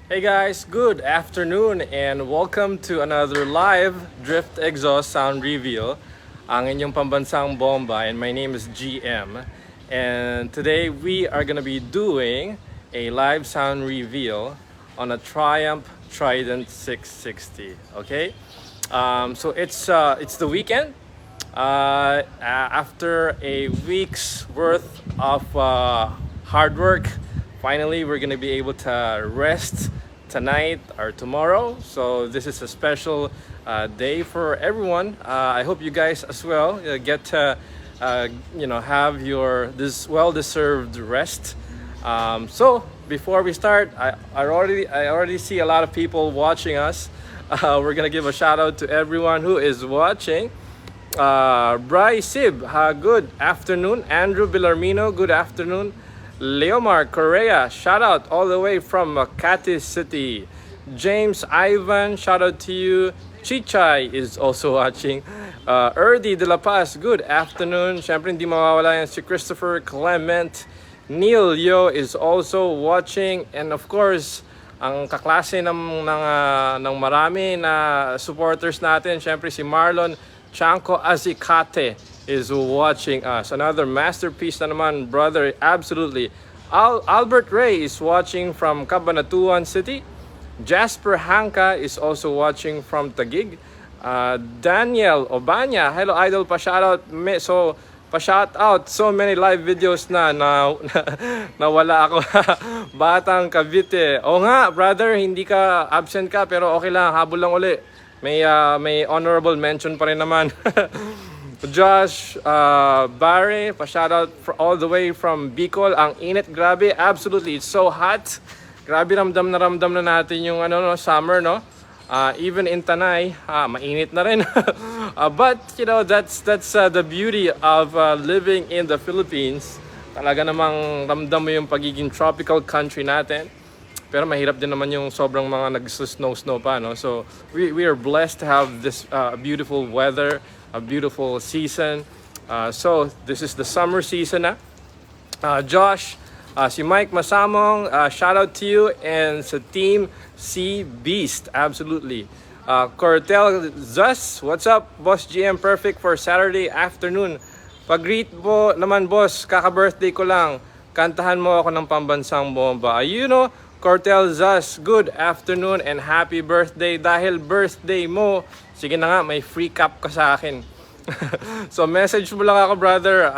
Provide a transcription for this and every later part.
Hey guys, good afternoon and welcome to another live Drift Exhaust Sound Reveal. Ang inyong pambansang bomba, and my name is GM. And today we are gonna be doing a live sound reveal on a Triumph Trident 660. Okay, so it's the weekend. After a week's worth of hard work, finally we're gonna be able to rest tonight or tomorrow. So this is a special day for everyone. I hope you guys as well get to have your this well-deserved rest. So before we start, I already see a lot of people watching us. We're gonna give a shout out to everyone who is watching. Bryce Sib, good afternoon. Andrew Villarmino, good afternoon. Leomar Correa, shout out all the way from Makati City. James Ivan, shout out to you. Chichay is also watching. Erdi de la Paz, good afternoon. Siyempre hindi mawawala yan si Christopher Clement. Neil Yo is also watching. And of course, ang kaklase ng marami na supporters natin, siyempre si Marlon Chanko Azicate is watching us. Another masterpiece na naman, brother, absolutely. Albert Ray is watching from Cabanatuan City. Jasper Hanka is also watching from Taguig. Daniel Obanya, hello idol, pa-shoutout. Pa-shoutout, so many live videos na wala ako. Batang Cavite. O nga, brother, hindi ka absent ka, pero okay lang, habol lang uli. May honorable mention pa rin naman. Josh Barre, pa-shoutout all the way from Bicol. Ang init, grabe, absolutely, it's so hot. Grabe, ramdam na natin yung summer, no? Even in Tanay, mainit na rin. But that's the beauty of living in the Philippines. Talaga namang ramdam mo yung pagiging tropical country natin. Pero mahirap din naman yung sobrang mga nag-snow pa, no? So we are blessed to have this beautiful weather, a beautiful season. So this is the summer season na. Josh, si Mike Masamong, shout out to you, and sa team C Beast, absolutely. Cortel Zus, what's up, Boss GM? Perfect for Saturday afternoon. Pag-greet mo naman, boss, kaka-birthday ko lang. Kantahan mo ako ng pambansang bomba. Cortel Zas, good afternoon and happy birthday. Dahil birthday mo, sige na nga, may free cup ka sa akin. So message mo lang ako, brother,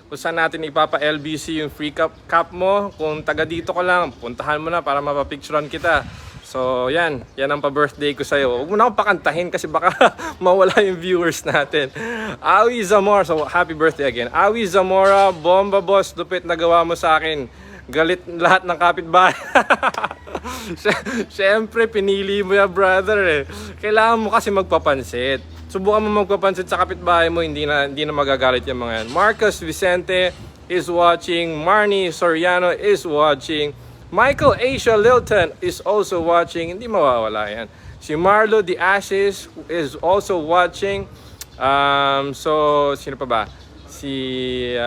kung saan natin ipapa-LBC yung free cup mo. Kung taga dito ko lang, puntahan mo na para mapapicturean kita. So yan ang pa-birthday ko sa'yo. Huwag mo na akong pakantahin kasi baka mawala yung viewers natin. Awi Zamora, so happy birthday again. Awi Zamora, bomba boss, lupit na gawa mo sa akin. Galit lahat ng kapitbahay. Siyempre, pinili mo yan, brother, eh. Kailangan mo kasi magpapansit. Subukan mo magpapansit sa kapitbahay mo, hindi na magagalit yung mga yan. Marcus Vicente is watching. Marnie Soriano is watching. Michael Asia Lilton is also watching. Hindi mawawala yan. Si Marlo De Ashes is also watching. So, sino pa ba? Si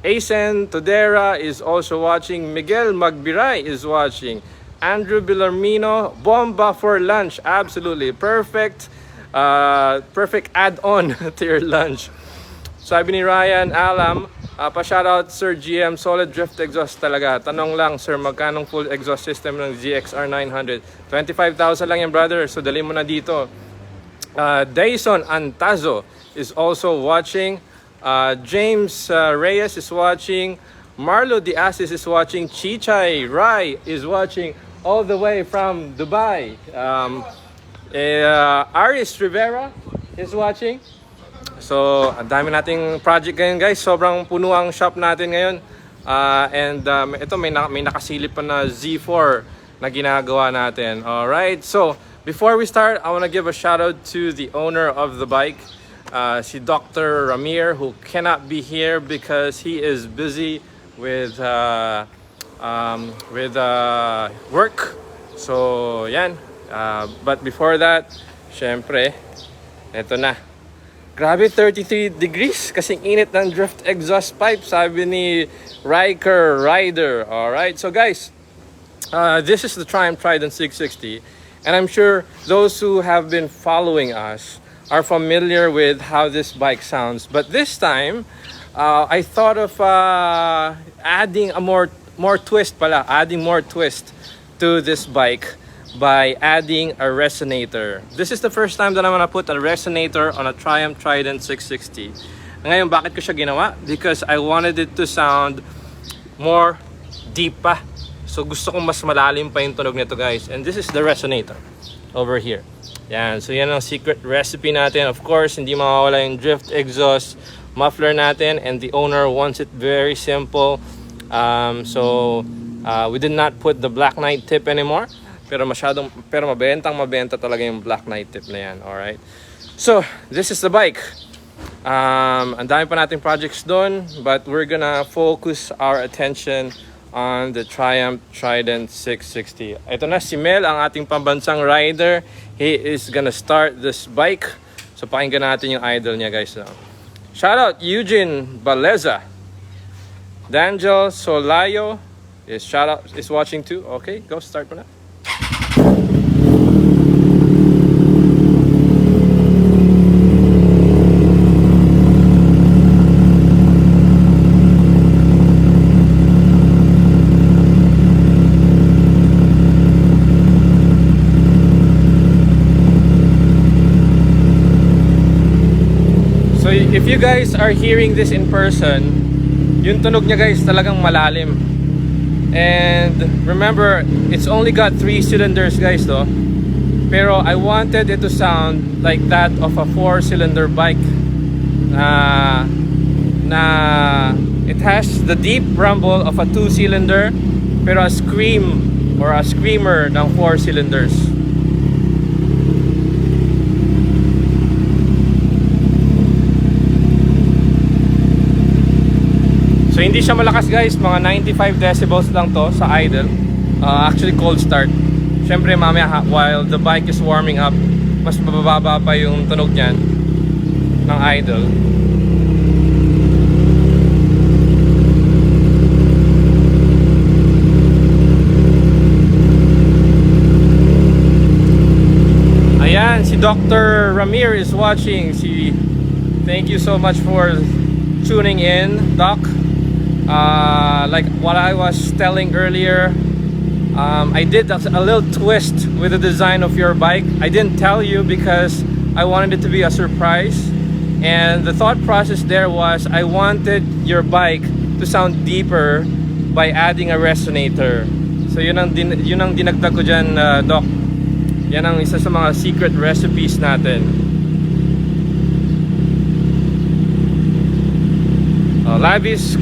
Asen Todera is also watching. Miguel Magbiray is watching. Andrew Villarmino, bomba for lunch. Absolutely. Perfect add-on to your lunch. Sabi ni Ryan Alam, pa-shoutout Sir GM, solid drift exhaust talaga. Tanong lang, sir, magkanong full exhaust system ng GXR 900? 25,000 lang yan, brother. So dali mo na dito. Dayson Antazo is also watching. James Reyes is watching. Marlo De Assis is watching. Chichay Rai is watching all the way from Dubai. Aris Rivera is watching. So, ang dami nating project ngayon, guys. Sobrang puno ang shop natin ngayon. Ito may nakasilip pa na Z4 na ginagawa natin. Alright, so before we start, I want to give a shout out to the owner of the bike. Si Dr. Ramir, who cannot be here because he is busy with work. So, yan. But before that, syempre, eto na. Grabe, 33 degrees. Kasing init ng drift exhaust pipe, sabi ni Riker Rider. Alright, so guys, This is the Triumph Trident 660, and I'm sure those who have been following us are familiar with how this bike sounds. But this time, I thought of adding a more twist adding more twist to this bike by adding a resonator. This is the first time that I'm gonna put a resonator on a Triumph Trident 660. Ngayon, bakit ko siya ginawa? Because I wanted it to sound more deep pa. So gusto kong mas malalim pa yung tunog nito, guys. And this is the resonator over here. Yan. So yan ang secret recipe natin. Of course, hindi mawawala yung drift exhaust muffler natin, and the owner wants it very simple. We did not put the Black Knight tip anymore. Pero mabenta talaga yung Black Knight tip na yan. Alright. So, this is the bike. Ang dami pa nating projects doon, but we're gonna focus our attention on the Triumph Trident 660. Ito na si Mel, ang ating pambansang rider. He is gonna start this bike. So pakinggan natin yung idol niya, guys. Shout out Eugene Baleza. Dangel Solayo is watching too. Okay, go start mo na. If you guys are hearing this in person, yung tunog niya, guys, talagang malalim. And remember, it's only got 3 cylinders, guys, though. Pero I wanted it to sound like that of a 4-cylinder bike. It has the deep rumble of a 2-cylinder, pero a scream or a screamer ng 4 cylinders. So hindi siya malakas, guys, mga 95 decibels lang to sa idle. Actually cold start. Syempre mamaya while the bike is warming up, mas mabababa pa yung tunog niyan ng idle. Ayan, si Dr. Ramir is watching. Thank you so much for tuning in, Doc. Like what I was telling earlier, I did a little twist with the design of your bike. I didn't tell you because I wanted it to be a surprise, and the thought process there was I wanted your bike to sound deeper by adding a resonator. So yun ang dinagdag ko dyan, Doc. Yan ang isa sa mga secret recipes natin. Lavis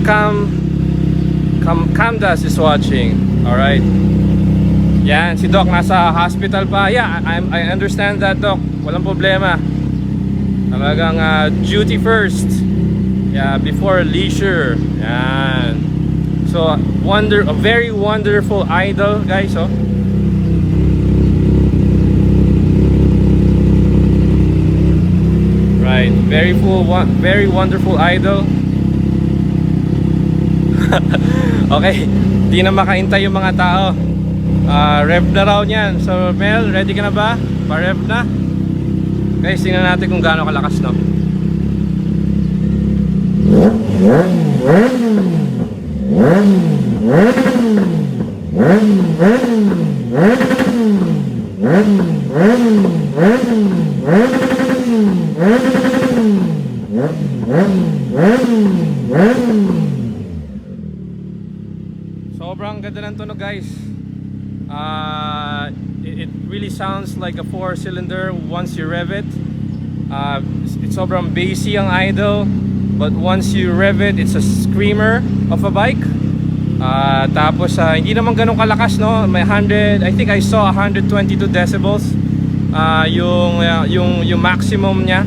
Kamdas is watching. Alright. Yan, si Doc nasa hospital pa. Yeah, I understand that, Doc. Walang problema. Talagang duty first. Yeah, before leisure. Yan. So, a very wonderful idol, guys, oh. Right, very wonderful idol. Okay, di na makaintay yung mga tao. Rev na raw niyan. So Mel, ready ka na ba? Pa-rev na? Guys, tingnan natin kung gaano kalakas, no? Sobrang ganda ng tunog, guys. It really sounds like a 4-cylinder once you rev it. It's sobrang bassy ang idle, but once you rev it, it's a screamer of a bike. Tapos hindi naman ganun kalakas, no? May 100, I think I saw 122 decibels yung maximum niya.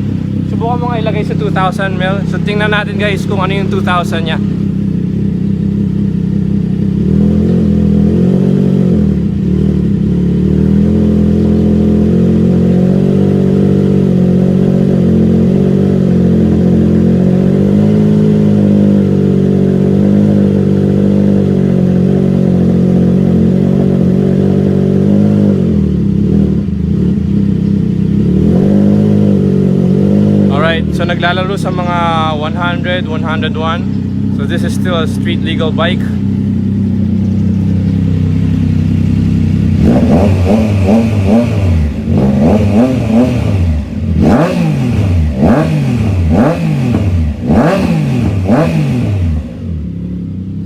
Subukan mo nga ilagay sa 2,000, Mel. So tingnan natin, guys, kung ano yung 2,000 niya. naglalaro sa mga 100, 101. So this is still a street legal bike.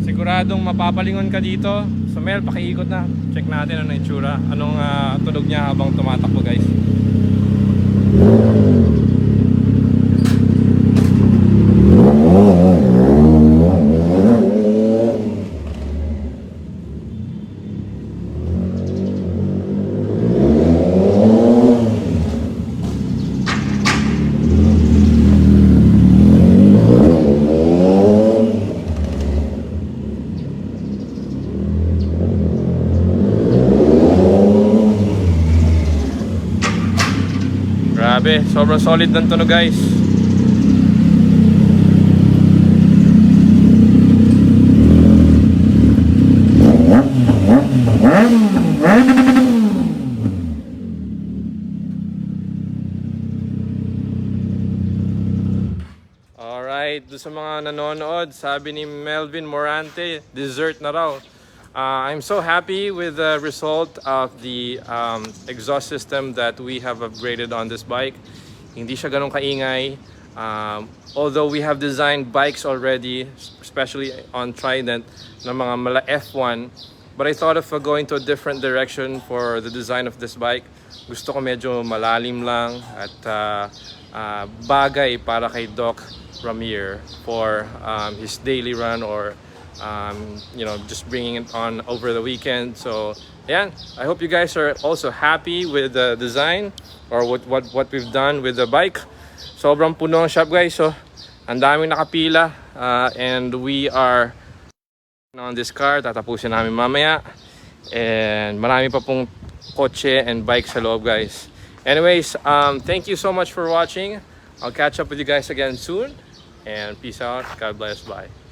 Siguradong mapapalingon ka dito. So Mel, pakiikot na. Check natin ano yung itsura. Anong tunog niya habang tumatakbo, guys. Grabe, sobrang solid ng tunog, guys. Alright, doon sa mga nanonood, sabi ni Melvin Morante, dessert na raw. I'm so happy with the result of the exhaust system that we have upgraded on this bike. Hindi siya ganun kaingay. Although we have designed bikes already, especially on Trident, na mga mala F1, but I thought of going to a different direction for the design of this bike. Gusto ko medyo malalim lang at bagay para kay Doc Ramir for his daily run or you know, just bringing it on over the weekend. So yeah, I hope you guys are also happy with the design or what we've done with the bike. Sobrang puno ang shop, guys. So ang daming nakapila and we are on this car. Tatapusin namin mamaya. And marami pa pong kotse and bike sa loob, guys. Anyways, thank you so much for watching. I'll catch up with you guys again soon. And peace out. God bless. Bye.